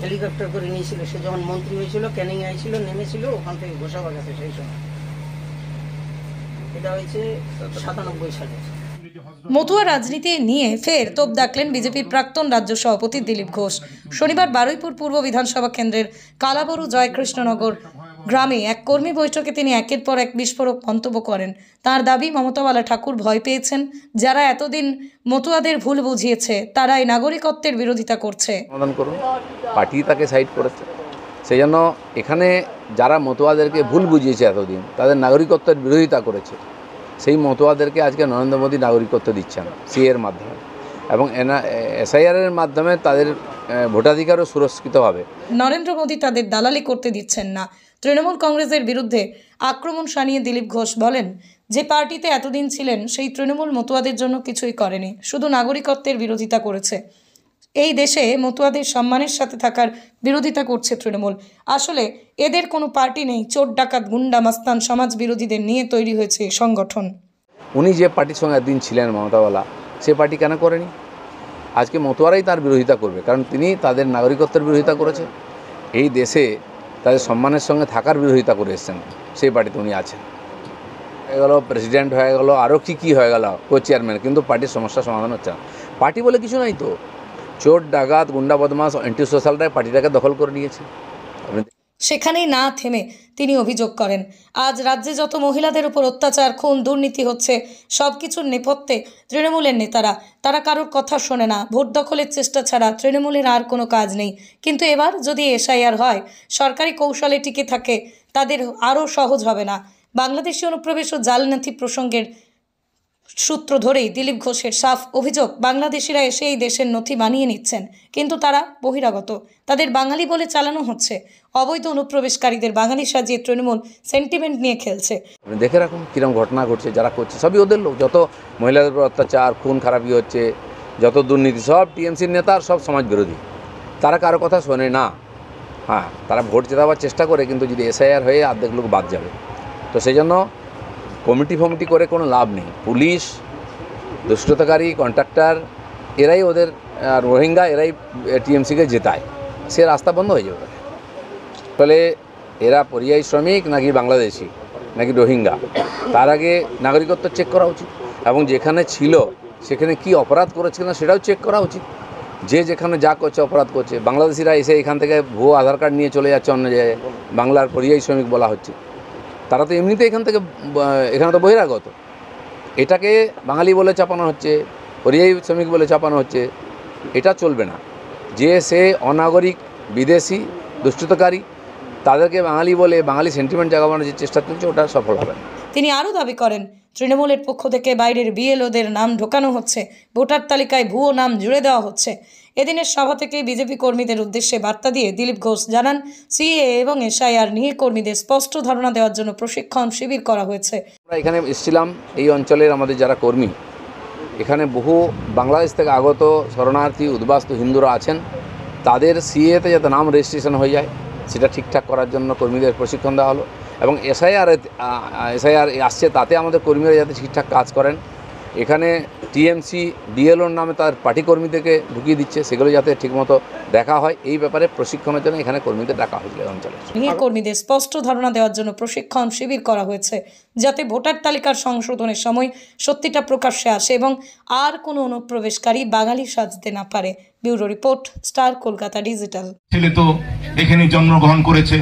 Helicopter করে নিয়েছিল। সে যখন মন্ত্রী হয়েছিল, ক্যানিং আইছিল, নেমেছিল ওখান থেকে গোসাবাগাতে সেই সময়। এটা হয়েছে 97 সালে। মতুয়া রাজনীতি নিয়ে ফের তোপ দাগলেন বিজেপির প্রাক্তন রাজ্য সভাপতি দিলীপ ঘোষ। শনিবার বারুইপুর পূর্ব বিধানসভা কেন্দ্রের কালাবরু জয়কৃষ্ণনগর গ্রামে এক কর্মী বৈঠকে তিনি একের পর এক বিস্ফোরক মন্তব্য করেন। তার দাবি, মমতাওয়ালা ঠাকুর ভয় পেয়েছেন, যারা এতদিন মতুয়াদের ভুল বুঝিয়েছে তারাই নাগরিকত্বের বিরোধিতা করছে। সমাধান করুন, পার্টি তাকে সাইড করেছে। সেই জন্য এখানে যারা মতুয়াদেরকে ভুল বুঝিয়েছে এতদিন, তাদের নাগরিকত্বের বিরোধিতা করেছে, সেই মতুয়াদেরকে আজকে নরেন্দ্র মোদী নাগরিকত্ব দিচ্ছেন সিএর মাধ্যমে, এবং এসআইআরের মাধ্যমে তাদের ভোটাধিকারও সুরক্ষিত হবে। নরেন্দ্র মোদী তাদের দালালি করতে দিচ্ছেন না। তৃণমূল কংগ্রেসের বিরুদ্ধে আক্রমণ শানিয়ে দিলীপ ঘোষ বলেন, যে পার্টিতে এতদিন ছিলেন সেই তৃণমূল মতুয়াদের জন্য কিছুই করেনি, শুধু নাগরিকত্বের বিরোধিতা করেছে। এই দেশে মতুয়াদের সম্মানের সাথে থাকার বিরোধিতা করছে তৃণমূল। আসলে এদের কোনো পার্টি নেই, চোর ডাকাত গুন্ডা মাস্তান সমাজ বিরোধীদের নিয়ে তৈরি হয়েছে সংগঠন। উনি যে পার্টির সঙ্গে একদিন ছিলেন মমতাওয়ালা, সে পার্টি কেন করেনি? আজকে মতুয়ারাই তার বিরোধিতা করবে, কারণ তিনি তাদের নাগরিকত্বের বিরোধিতা করেছে, এই দেশে তাদের সম্মানের সঙ্গে থাকার বিরোধিতা করে এসেছেন, সেই পার্টিতে উনি আছেন। হয়ে গেল প্রেসিডেন্ট, হয়ে গেল আরও কী হয়ে গেল কো চেয়ারম্যান, কিন্তু পার্টির সমস্যার সমাধান হচ্ছে না। পার্টি বলে কিছু নাই তো, চোর ডাকাত গুন্ডা বদমাস অ্যান্টি সোশ্যালরাই পার্টিটাকে দখল করে নিয়েছে। সেখানেই না থেমে তিনি অভিযোগ করেন, আজ রাজ্যে যত মহিলাদের উপর অত্যাচার, খুন, দুর্নীতি হচ্ছে, সব কিছুর নেপথ্যে তৃণমূলের নেতারা। তারা কারোর কথা শোনে না, ভোট দখলের চেষ্টা ছাড়া তৃণমূলের আর কোনো কাজ নেই। কিন্তু এবার যদি এসআইআর হয়, সরকারি কৌশলে টিকে থাকে, তাদের আরও সহজ হবে না। বাংলাদেশি অনুপ্রবেশ ও জালনাথি প্রসঙ্গের সূত্র ধরেই দিলীপ ঘোষের সাফ অভিযোগ, বাংলাদেশিরা এসে এই দেশের নথি বানিয়ে নিচ্ছেন, কিন্তু তারা বহিরাগত, তাদের বাঙালি বলে চালানো হচ্ছে। অবৈধ অনুপ্রবেশকারীদের বাঙালি সাজিয়ে তৃণমূল সেন্টিমেন্ট নিয়ে খেলছে। দেখে রাখুন কীরকম ঘটনা ঘটছে, যারা করছে সবই ওদের লোক। যত মহিলাদের উপর অত্যাচার, খুন খারাপি হচ্ছে, যত দুর্নীতি, সব টিএমসির নেতা, সব সমাজ বিরোধী। তারা কারো কথা শোনে না। হ্যাঁ, তারা ভোট জেতাবার চেষ্টা করে, কিন্তু যদি এসআইআর হয়ে অর্ধেক লোক বাদ যাবে, তো সেই জন্য কমিটি করে কোনো লাভ নেই। পুলিশ, দুষ্কৃতকারী, কন্ট্রাক্টর, এরাই ওদের, রোহিঙ্গা এরাই টিএমসিকে জেতায়, সে রাস্তা বন্ধ হয়ে যাবে। ফলে এরা পরিযায়ী শ্রমিক নাকি বাংলাদেশি নাকি রোহিঙ্গা, তার আগে নাগরিকত্ব চেক করা উচিত, এবং যেখানে ছিল সেখানে কি অপরাধ করেছে না সেটাও চেক করা উচিত। যে যেখানে যা করছে অপরাধ করছে, বাংলাদেশিরা এসে এখান থেকে ভুয়ো আধার কার্ড নিয়ে চলে যাচ্ছে অন্য জায়গায়, বাংলার পরিযায়ী শ্রমিক বলা হচ্ছে, তারা তো এমনিতে এখানে তো বহিরাগত। এটাকে বাঙালি বলে চাপানো হচ্ছে, পরিযায়ী শ্রমিক বলে চাপানো হচ্ছে, এটা চলবে না। যে সে অনাগরিক, বিদেশি, দুষ্কৃতকারী, তাদেরকে বাঙালি বলে বাঙালি সেন্টিমেন্ট জাগানোর যে চেষ্টা চলছে, ওটা সফল হবে না। তিনি আরও দাবি করেন, তৃণমূলের পক্ষ থেকে বাইরের বিএলওদের নাম ঢোকানো হচ্ছে, ভোটার তালিকায় ভুয়ো নাম জুড়ে দেওয়া হচ্ছে। এদিনের সভা থেকে বিজেপি কর্মীদের উদ্দেশ্যে বার্তা দিয়ে দিলীপ ঘোষ জানান, সিএ এবং এসআইআর নিয়ে কর্মীদের স্পষ্ট ধারণা দেওয়ার জন্য প্রশিক্ষণ শিবির করা হয়েছে। আমরা এখানে এসেছিলাম, এই অঞ্চলের আমাদের যারা কর্মী, এখানে বহু বাংলাদেশ থেকে আগত শরণার্থী, উদ্বাস্তু হিন্দুরা আছেন, তাদের সিএতে যাতে নাম রেজিস্ট্রেশন হয়ে যায় সেটা ঠিকঠাক করার জন্য কর্মীদের প্রশিক্ষণ দেওয়া হলো। এবং এসআইআর আসছে, তাতে আমাদের কর্মীরা যাতে ঠিকঠাক কাজ করেন। এখানে টিএমসি বিএলওর নামে তার পার্টি কর্মীদেরকে ঢুকিয়ে দিচ্ছে, সেগুলো যাতে ঠিকমতো দেখা হয়, এই ব্যাপারে প্রশিক্ষণের জন্য এখানে কর্মীদের ডাকা হয়েছিল অঞ্চলে। নিয়ে কর্মীদের স্পষ্ট ধারণা দেওয়ার জন্য প্রশিক্ষণ শিবির করা হয়েছে, যাতে ভোটার তালিকার সংশোধনের সময় সত্যিটা প্রকাশ্যে আসে এবং আর কোনো অনুপ্রবেশকারী বাঙালি সাজতে না পারে। Bureau report, star Kolkata digital. ছেলে তো এখানে জন্মগ্রহণ করেছে,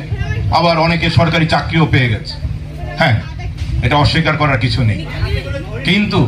আবার অনেকে সরকারি চাকরিও পেয়ে গেছে। হ্যাঁ, এটা অস্বীকার করার কিছু নেই, কিন্তু